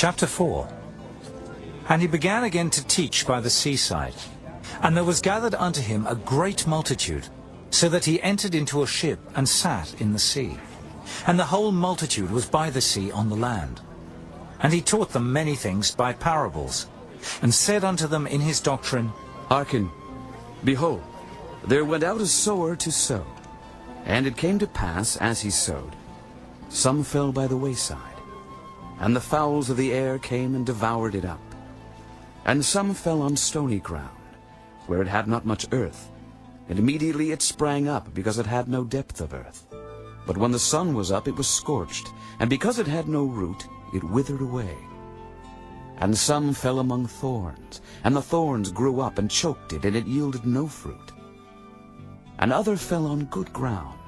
Chapter 4. And he began again to teach by the seaside. And there was gathered unto him a great multitude, so that he entered into a ship and sat in the sea. And the whole multitude was by the sea on the land. And he taught them many things by parables, and said unto them in his doctrine, Hearken, behold, there went out a sower to sow. And it came to pass, as he sowed, some fell by the wayside, and the fowls of the air came and devoured it up. And some fell on stony ground, where it had not much earth, and immediately it sprang up, because it had no depth of earth. But when the sun was up, it was scorched, and because it had no root, it withered away. And some fell among thorns, and the thorns grew up and choked it, and it yielded no fruit. And other fell on good ground,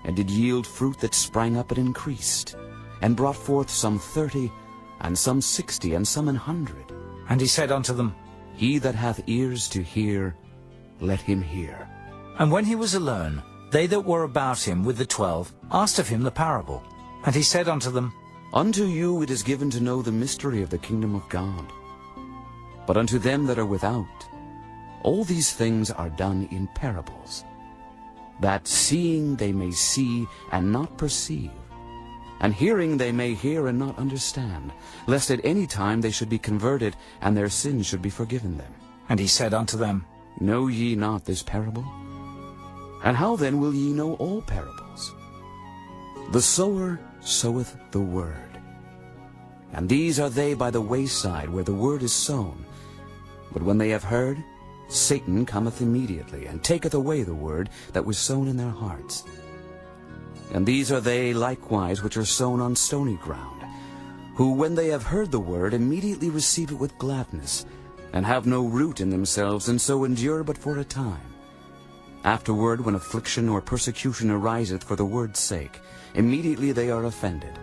and did yield fruit that sprang up and increased, and brought forth some 30, and some 60, and some 100. And he said unto them, He that hath ears to hear, let him hear. And when he was alone, they that were about him with the 12 asked of him the parable. And he said unto them, Unto you it is given to know the mystery of the kingdom of God. But unto them that are without, all these things are done in parables, that seeing they may see and not perceive, and hearing they may hear and not understand, lest at any time they should be converted, and their sins should be forgiven them. And he said unto them, Know ye not this parable? And how then will ye know all parables? The sower soweth the word. And these are they by the wayside, where the word is sown. But when they have heard, Satan cometh immediately, and taketh away the word that was sown in their hearts. And these are they likewise which are sown on stony ground, who when they have heard the word immediately receive it with gladness, and have no root in themselves, and so endure but for a time. Afterward, when affliction or persecution ariseth for the word's sake, immediately they are offended.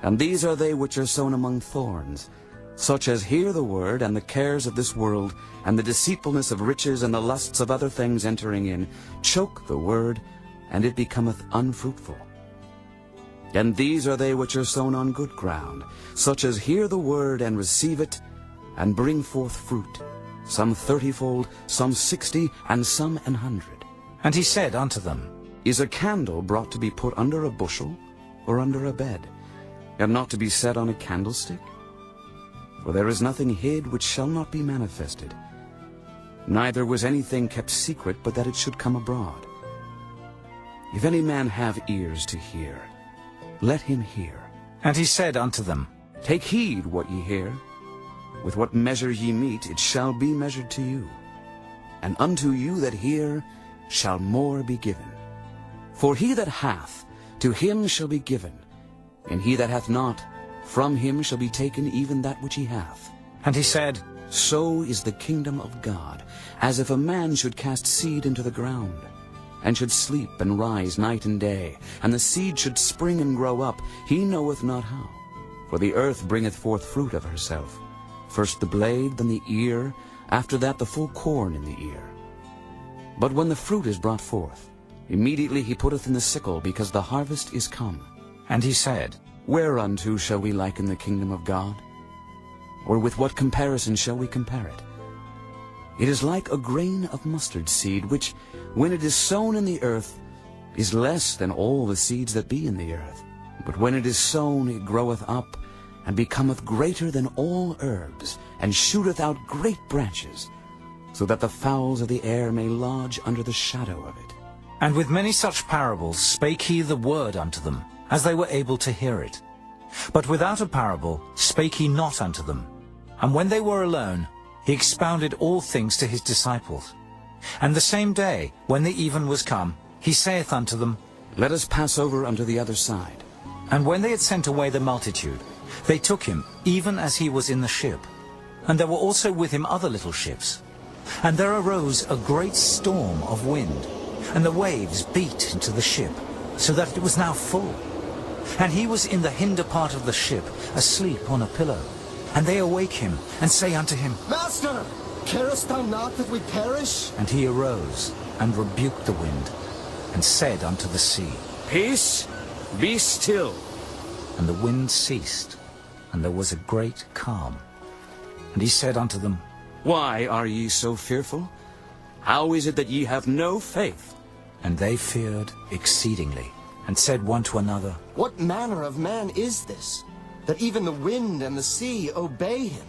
And these are they which are sown among thorns, such as hear the word, and the cares of this world, and the deceitfulness of riches, and the lusts of other things entering in, choke the word, and it becometh unfruitful. And these are they which are sown on good ground, such as hear the word, and receive it, and bring forth fruit, some 30-fold, some 60, and some 100. And he said unto them, Is a candle brought to be put under a bushel, or under a bed, and not to be set on a candlestick? For there is nothing hid which shall not be manifested, neither was anything kept secret, but that it should come abroad. If any man have ears to hear, let him hear. And he said unto them, Take heed what ye hear. With what measure ye mete, it shall be measured to you. And unto you that hear shall more be given. For he that hath, to him shall be given, and he that hath not, from him shall be taken even that which he hath. And he said, So is the kingdom of God, as if a man should cast seed into the ground, and should sleep and rise night and day, and the seed should spring and grow up, he knoweth not how. For the earth bringeth forth fruit of herself, first the blade, then the ear, after that the full corn in the ear. But when the fruit is brought forth, immediately he putteth in the sickle, because the harvest is come. And he said, Whereunto shall we liken the kingdom of God? Or with what comparison shall we compare it? It is like a grain of mustard seed, which, when it is sown in the earth, is less than all the seeds that be in the earth. But when it is sown, it groweth up, and becometh greater than all herbs, and shooteth out great branches, so that the fowls of the air may lodge under the shadow of it. And with many such parables spake he the word unto them, as they were able to hear it. But without a parable spake he not unto them. And when they were alone, he expounded all things to his disciples. And the same day, when the even was come, he saith unto them, Let us pass over unto the other side. And when they had sent away the multitude, they took him, even as he was in the ship. And there were also with him other little ships. And there arose a great storm of wind, and the waves beat into the ship, so that it was now full. And he was in the hinder part of the ship, asleep on a pillow. And they awake him, and say unto him, Master, carest thou not that we perish? And he arose, and rebuked the wind, and said unto the sea, Peace, be still. And the wind ceased, and there was a great calm. And he said unto them, Why are ye so fearful? How is it that ye have no faith? And they feared exceedingly, and said one to another, What manner of man is this, that even the wind and the sea obey him?